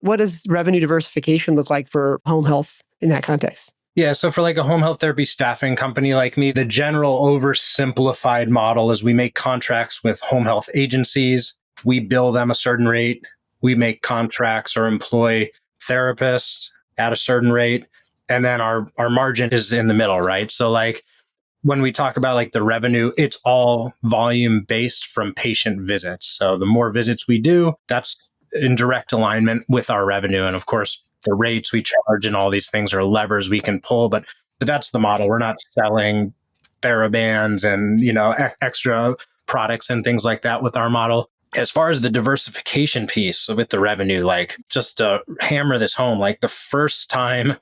What does revenue diversification look like for home health in that context? Yeah, so for like a home health therapy staffing company like me, the general oversimplified model is we make contracts with home health agencies, we bill them a certain rate, we make contracts or employ therapists at a certain rate, and then our margin is in the middle, right? So like when we talk about like the revenue, it's all volume based from patient visits. So the more visits we do, that's in direct alignment with our revenue. And of course, the rates we charge and all these things are levers we can pull, but that's the model. We're not selling TheraBands and, extra products and things like that with our model. As far as the diversification piece with the revenue, like just to hammer this home, like the first time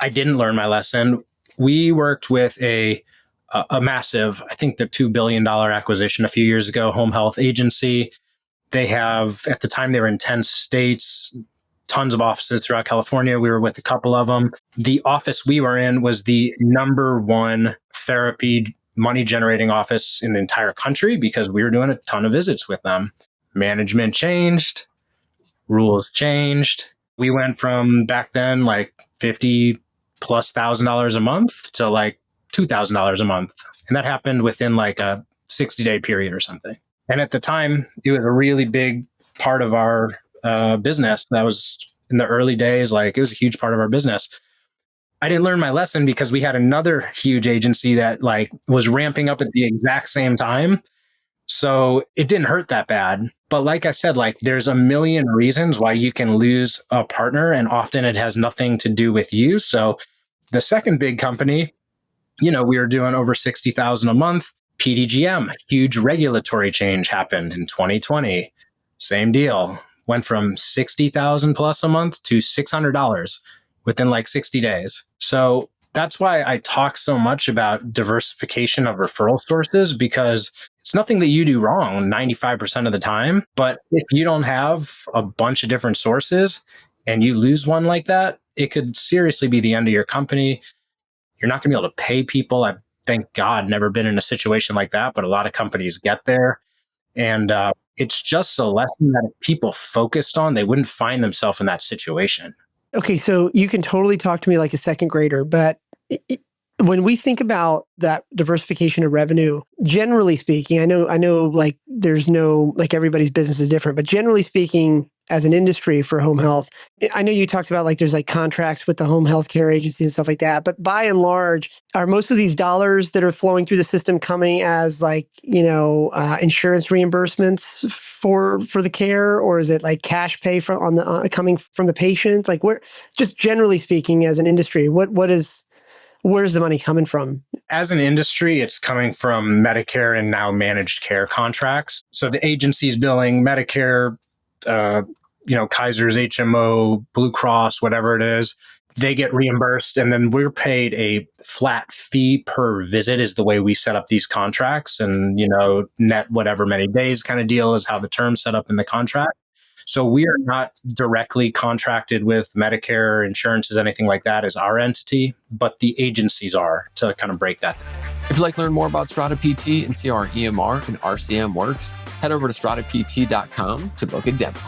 I didn't learn my lesson, we worked with a massive, I think the $2 billion acquisition a few years ago, home health agency. They have, at the time, they were in 10 states, tons of offices throughout California. We were with a couple of them. The office we were in was the number one therapy money generating office in the entire country because we were doing a ton of visits with them. Management changed, rules changed. We went from back then like $50,000+ a month to like $2,000 a month. And that happened within like a 60-day period or something. And at the time, it was a really big part of our business. That was in the early days, like it was a huge part of our business. I didn't learn my lesson because we had another huge agency that like was ramping up at the exact same time. So it didn't hurt that bad. But like I said, like there's a million reasons why you can lose a partner, and often it has nothing to do with you. So the second big company, we were doing over 60,000 a month. PDGM, huge regulatory change happened in 2020. Same deal. Went from 60,000 plus a month to $600 within like 60 days. So that's why I talk so much about diversification of referral sources, because it's nothing that you do wrong 95% of the time. But if you don't have a bunch of different sources and you lose one like that, it could seriously be the end of your company. You're not going to be able to pay people. I've, thank God, never been in a situation like that, but a lot of companies get there. And it's just a lesson that if people focused on, they wouldn't find themselves in that situation. Okay, so you can totally talk to me like a second grader, but when we think about that diversification of revenue, generally speaking, I know like there's no, like everybody's business is different, but generally speaking, as an industry for home health, I know you talked about like there's like contracts with the home health care agencies and stuff like that, but by and large, are most of these dollars that are flowing through the system coming as like, insurance reimbursements for the care, or is it like cash pay coming from the patient? Like where, just generally speaking, as an industry, where's the money coming from? As an industry, it's coming from Medicare and now managed care contracts. So the agency's billing Medicare, Kaiser's HMO, Blue Cross, whatever it is, they get reimbursed. And then we're paid a flat fee per visit is the way we set up these contracts. And, net whatever many days kind of deal is how the term's set up in the contract. So we are not directly contracted with Medicare, insurances, anything like that as our entity, but the agencies are, to kind of break that down. If you'd like to learn more about Strata PT and see how our EMR and RCM works, head over to stratapt.com to book a demo.